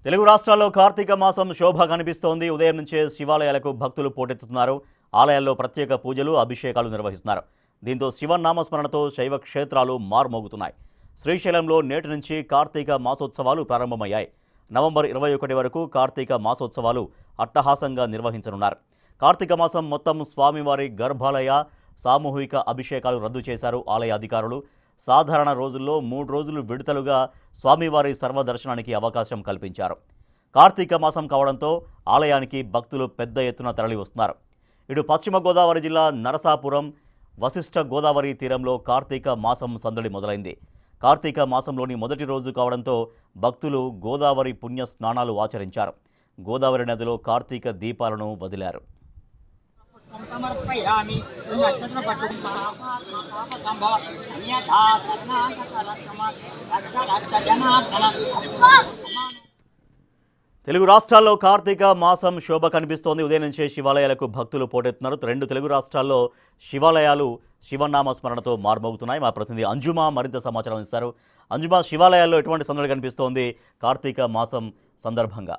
తెలుగు రాష్ట్రాల్లో కార్తీక మాసం శోభ కనిపిస్తోంది. ఉదయం నుంచే శివాలయాలకు భక్తులు పోటెత్తుతున్నారు. ఆలయాల్లో ప్రత్యేక పూజలు, అభిషేకాలు నిర్వహిస్తున్నారు. దీంతో శివనామస్మరణతో శైవ క్షేత్రాలు మార్మోగుతున్నాయి. శ్రీశైలంలో నేటి నుంచి కార్తీక మాసోత్సవాలు ప్రారంభమయ్యాయి. నవంబర్ 21 వరకు కార్తీక మాసోత్సవాలు అట్టహాసంగా నిర్వహించనున్నారు. కార్తీక మాసం మొత్తం స్వామివారి గర్భాలయ సామూహిక అభిషేకాలు రద్దు చేశారు ఆలయ అధికారులు. సాధారణ రోజుల్లో 3 రోజులు విడతలుగా స్వామివారి సర్వదర్శనానికి అవకాశం కల్పించారు. కార్తీక మాసం కావడంతో ఆలయానికి భక్తులు పెద్ద ఎత్తున తరలి వస్తున్నారు. ఇటు పశ్చిమ గోదావరి జిల్లా నరసాపురం వశిష్ఠ గోదావరి తీరంలో కార్తీక మాసం సందడి మొదలైంది. కార్తీక మాసంలోని మొదటి రోజు కావడంతో భక్తులు గోదావరి పుణ్య స్నానాలు ఆచరించారు. గోదావరి నదిలో కార్తీక దీపాలను వదిలారు. తెలుగు రాష్ట్రాల్లో కార్తీక మాసం శోభ కనిపిస్తోంది. ఉదయం నుంచే శివాలయాలకు భక్తులు పోటెత్తున్నారు. 2 తెలుగు రాష్ట్రాల్లో శివాలయాలు శివనామ స్మరణతో మార్మోగుతున్నాయి. మా ప్రతినిధి అంజుమా మరింత సమాచారం ఇస్తారు. అంజుమా, శివాలయాల్లో ఎటువంటి సందడి కనిపిస్తోంది కార్తీక మాసం సందర్భంగా?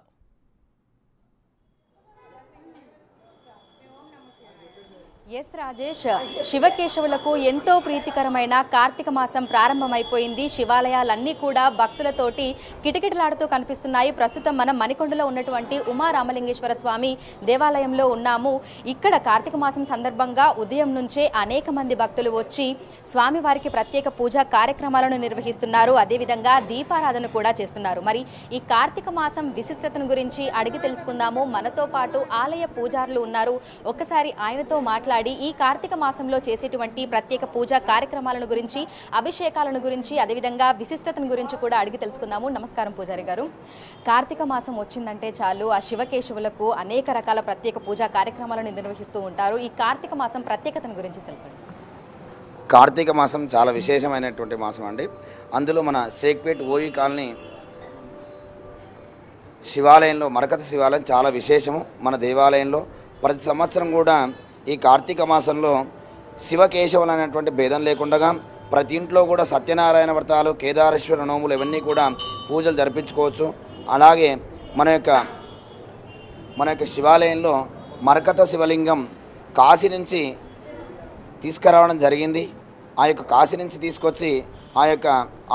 ఎస్ రాజేష్, శివకేశవులకు ఎంతో ప్రీతికరమైన కార్తీక మాసం ప్రారంభమైపోయింది. శివాలయాలన్నీ కూడా భక్తులతోటి కిటకిటలాడుతూ కనిపిస్తున్నాయి. ప్రస్తుతం మనం మణికొండలో ఉన్నటువంటి ఉమారామలింగేశ్వర స్వామి దేవాలయంలో ఉన్నాము. ఇక్కడ కార్తీక మాసం సందర్భంగా ఉదయం నుంచే అనేక మంది భక్తులు వచ్చి స్వామివారికి ప్రత్యేక పూజా కార్యక్రమాలను నిర్వహిస్తున్నారు. అదేవిధంగా దీపారాధన కూడా చేస్తున్నారు. మరి ఈ కార్తీక మాసం విశిష్టతను గురించి అడిగి తెలుసుకుందాము. మనతో పాటు ఆలయ పూజారులు ఉన్నారు. ఒక్కసారి ఆయనతో మాట్లాడి ఈ కార్తీక మాసంలో చేసేటువంటి ప్రత్యేక పూజా కార్యక్రమాలను గురించి, అభిషేకాలను గురించి, అదేవిధంగా విశిష్టతను గురించి కూడా అడిగి తెలుసుకుందాము. నమస్కారం పూజారి గారు. కార్తీక మాసం వచ్చిందంటే చాలు ఆ శివకేశవులకు అనేక రకాల ప్రత్యేక పూజా కార్యక్రమాలను నిర్వహిస్తూ ఉంటారు. ఈ కార్తీక మాసం ప్రత్యేకతను గురించి తెలపండి. కార్తీక మాసం చాలా విశేషమైనటువంటి మాసం అండి. అందులో మన షేక్పేట్ ఓయి కాలనీ శివాలయంలో మరకత శివాలయం చాలా విశేషము. మన దేవాలయంలో ప్రతి సంవత్సరం కూడా ఈ కార్తీక మాసంలో శివకేశవులు అనేటువంటి భేదం లేకుండా ప్రతి ఇంట్లో కూడా సత్యనారాయణ వ్రతాలు, కేదారేశ్వర నోములు ఇవన్నీ కూడా పూజలు జరిపించుకోవచ్చు. అలాగే మన యొక్క శివాలయంలో మరకత శివలింగం కాశీ నుంచి తీసుకురావడం జరిగింది. ఆ యొక్క కాశీ నుంచి తీసుకొచ్చి ఆ యొక్క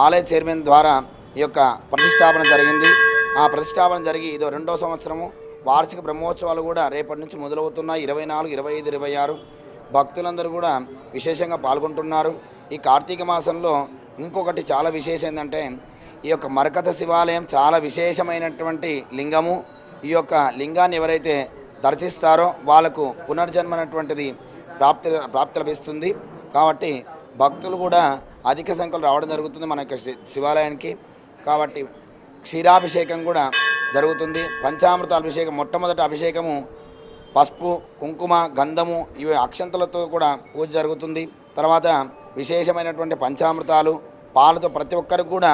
ఆలయ చైర్మన్ ద్వారా ఈ యొక్క ప్రతిష్టాపన జరిగింది. ఆ ప్రతిష్టాపన జరిగి ఇదో 2వ సంవత్సరము. వార్షిక బ్రహ్మోత్సవాలు కూడా రేపటి నుంచి మొదలవుతున్నాయి. 24, 25, 26 భక్తులందరూ కూడా విశేషంగా పాల్గొంటున్నారు. ఈ కార్తీక మాసంలో ఇంకొకటి చాలా విశేషం ఏంటంటే ఈ యొక్క మరకత శివాలయం చాలా విశేషమైనటువంటి లింగము. ఈ యొక్క లింగాన్ని ఎవరైతే దర్శిస్తారో వాళ్ళకు పునర్జన్మ అనేటువంటిది ప్రాప్తి లభిస్తుంది. కాబట్టి భక్తులు కూడా అధిక సంఖ్యలో రావడం జరుగుతుంది మన యొక్క శివాలయానికి. కాబట్టి క్షీరాభిషేకం కూడా జరుగుతుంది. పంచామృత అభిషేకం, మొట్టమొదటి అభిషేకము పసుపు, కుంకుమ, గంధము ఇవి అక్షంతలతో కూడా పూజ జరుగుతుంది. తర్వాత విశేషమైనటువంటి పంచామృతాలు పాలతో ప్రతి ఒక్కరికి కూడా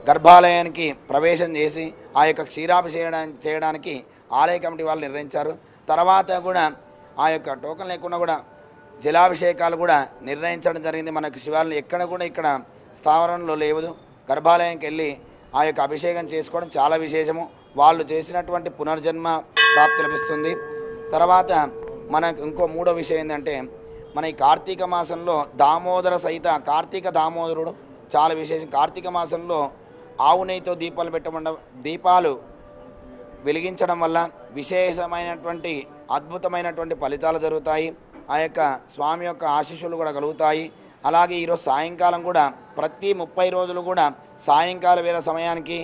గర్భాలయానికి ప్రవేశం చేసి ఆ యొక్క క్షీరాభిషేకం చేయడానికి ఆలయ కమిటీ వాళ్ళు నిర్ణయించారు. తర్వాత కూడా ఆ యొక్క టోకన్ లేకుండా కూడా జలాభిషేకాలు కూడా నిర్ణయించడం జరిగింది. మనకు శివాలయం ఎక్కడ కూడా ఇక్కడ స్థావరంలో లేవు. గర్భాలయానికి వెళ్ళి ఆ యొక్క అభిషేకం చేసుకోవడం చాలా విశేషము. వాళ్ళు చేసినటువంటి పునర్జన్మ ప్రాప్తి లభిస్తుంది. తర్వాత మనకు ఇంకో 3వ విషయం ఏంటంటే మన ఈ కార్తీక మాసంలో దామోదర సహిత కార్తీక దామోదరుడు చాలా విశేషం. కార్తీక మాసంలో ఆవు నెయ్యితో దీపాలు వెలిగించడం వల్ల విశేషమైనటువంటి అద్భుతమైనటువంటి ఫలితాలు జరుగుతాయి. ఆ యొక్క స్వామి యొక్క ఆశీస్సులు కూడా కలుగుతాయి. అలాగే ఈరోజు సాయంకాలం కూడా ప్రతి 30 రోజులు కూడా సాయంకాల వేళ సమయానికి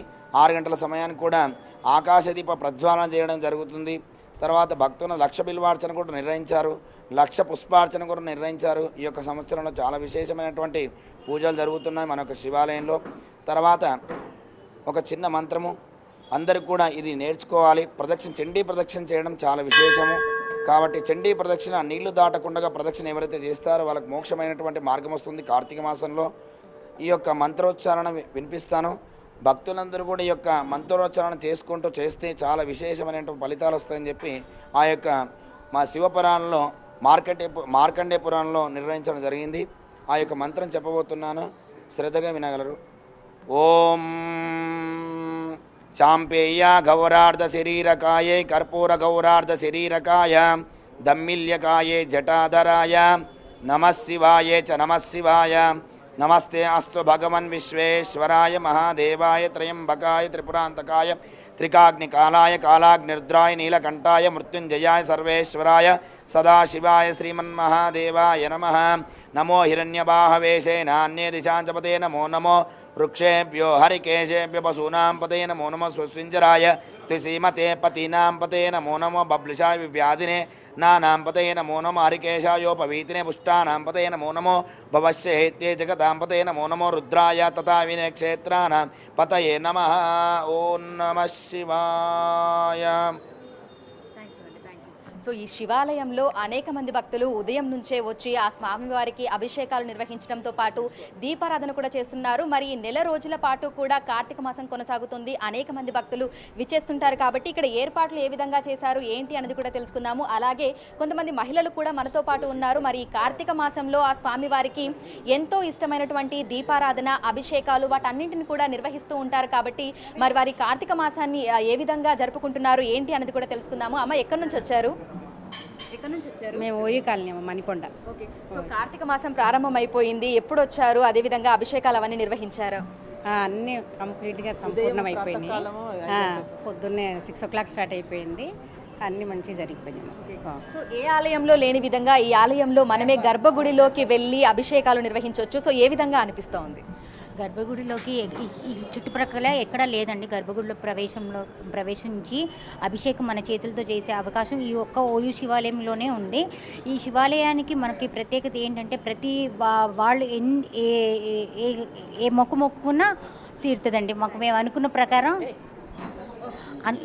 6 గంటల సమయానికి కూడా ఆకాశదీప ప్రజ్వాలన చేయడం జరుగుతుంది. తర్వాత భక్తులను 1,00,000 బిల్వార్చన కూడా నిర్వహించారు, 1,00,000 పుష్పార్చన కూడా నిర్వహించారు. ఈ యొక్క సంవత్సరంలో చాలా విశేషమైనటువంటి పూజలు జరుగుతున్నాయి మన యొక్క శివాలయంలో. తర్వాత ఒక చిన్న మంత్రము అందరికి కూడా ఇది నేర్చుకోవాలి. చండీ ప్రదక్షిణ చేయడం చాలా విశేషము. కాబట్టి చండీ ప్రదక్షిణ నీళ్లు దాటకుండా ప్రదక్షిణ ఎవరైతే చేస్తారో వాళ్ళకి మోక్షమైనటువంటి మార్గం వస్తుంది. కార్తీక మాసంలో ఈ యొక్క మంత్రోచ్చారణ వినిపిస్తాను. భక్తులందరూ కూడా ఈ యొక్క మంత్రోచ్చారణ చేసుకుంటూ చేస్తే చాలా విశేషమైనటువంటి ఫలితాలు వస్తాయని చెప్పి ఆ యొక్క మా శివపురాణంలో మార్కండే పురాణంలో నిర్వహించడం జరిగింది. ఆ యొక్క మంత్రం చెప్పబోతున్నాను, శ్రద్ధగా వినగలరు. ఓం చాంపేయ గౌరార్ధశరీరకాయే కర్పూరగౌరార్ధశరీరకాయ దమ్మిల్యకాయే జటాధరాయ నమః శివాయ చ నమః శివాయ నమస్తే అస్తు భగవన్ విశ్వేశ్వరాయ మహాదేవాయ త్రయంబకాయ త్రిపురాంతకాయ త్రికాగ్నికాలాయ కాలాగ్నిరుద్రాయ నీలకంఠాయ మృత్యుంజయాయ సర్వేశ్వరాయ సదాశివాయ శ్రీమన్మహాదేవాయ నమః నమో హిరణ్యబాహవేశే నాన్యే దిశాంచపతే నమో నమో వృక్షేభ్యో హరికేశేభ్య పశూనాం పతే నమో నమో స్వస్వింజరాయ త్రిసీమతే పతీనాం పతే నమో నమో బబ్లిషాయ వివ్యాధినే నానాం పతే నమో నమో హరికేశాయోపవీతినే పుష్టానాం పతే నమో నమో భవస్య హేత్యే జగతాం పతే నమో నమో రుద్రాయ తథా వినక్షేత్రానాం పతయే నమః. ఓం నమః శివాయ. సో ఈ శివాలయంలో అనేక మంది భక్తులు ఉదయం నుంచే వచ్చి ఆ స్వామివారికి అభిషేకాలు నిర్వహించడంతో పాటు దీపారాధన కూడా చేస్తున్నారు. మరి ఈ నెల రోజుల పాటు కూడా కార్తీక మాసం కొనసాగుతుంది. అనేక మంది భక్తులు విచ్చేస్తుంటారు కాబట్టి ఇక్కడ ఏర్పాట్లు ఏ విధంగా చేశారు ఏంటి అనేది కూడా తెలుసుకుందాము. అలాగే కొంతమంది మహిళలు కూడా మనతో పాటు ఉన్నారు. మరి ఈ కార్తీక మాసంలో ఆ స్వామివారికి ఎంతో ఇష్టమైనటువంటి దీపారాధన అభిషేకాలు వాటన్నింటిని కూడా నిర్వహిస్తూ ఉంటారు కాబట్టి మరి వారి కార్తీక మాసాన్ని ఏ విధంగా జరుపుకుంటున్నారు ఏంటి అనేది కూడా తెలుసుకుందాము. అమ్మ ఎక్కడి నుంచి వచ్చారు? మేము OU colony Manikonda. Okay, so కార్తీక మాసం ప్రారంభం అయిపోయింది, ఎప్పుడు వచ్చారు? అదే విధంగా అభిషేకాలు అవన్నీ నిర్వహించారు? అన్నీ కంప్లీట్గా సంపూర్ణం అయిపోయినాయి. పొద్దున్నే 6 o'clock స్టార్ట్ అయిపోయింది. అన్నీ మంచిగా జరిగిపోయినాయి. సో ఏ ఆలయంలో లేని విధంగా ఈ ఆలయంలో మనమే గర్భగుడిలోకి వెళ్ళి అభిషేకాలు నిర్వహించవచ్చు. సో ఏ విధంగా అనిపిస్తోంది? గర్భగుడిలోకి ఈ చుట్టుప్రక్కల ఎక్కడా లేదండి. గర్భగుడిలో ప్రవేశించి అభిషేకం మన చేతులతో చేసే అవకాశం ఈ ఒక్క ఓయూ శివాలయంలోనే ఉంది. ఈ శివాలయానికి మనకి ప్రత్యేకత ఏంటంటే ప్రతి వాళ్ళు ఏ మొక్కుకున్నా తీరుతుందండి. మాకు మేము అనుకున్న ప్రకారం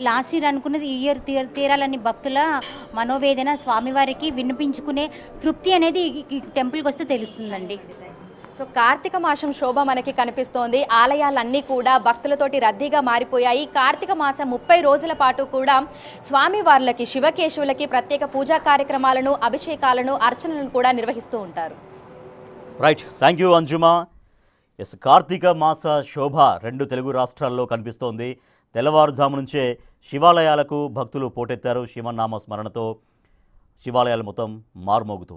లాస్ట్ ఇయర్ అనుకున్నది ఈ ఇయర్ తీరాలని భక్తుల మనోవేదన స్వామివారికి వినిపించుకునే తృప్తి అనేది ఈ టెంపుల్కి వస్తే తెలుస్తుందండి. సో కార్తీక మాసం శోభ మనకి కనిపిస్తోంది. ఆలయాలన్నీ కూడా భక్తులతోటి రద్దీగా మారిపోయాయి. కార్తీక మాసం 30 రోజుల పాటు కూడా స్వామివార్లకి శివకేశవులకి ప్రత్యేక పూజా కార్యక్రమాలను అభిషేకాలను అర్చనలను కూడా నిర్వహిస్తూ ఉంటారు. Right, thank you Anjuma. Yes, కార్తీక మాస శోభ 2 తెలుగు రాష్ట్రాల్లో కనిపిస్తోంది. తెల్లవారుజాము నుంచే శివాలయాలకు భక్తులు పోటెత్తారు. శివనామ స్మరణతో శివాలయాలు మొత్తం మారుమోగుతూ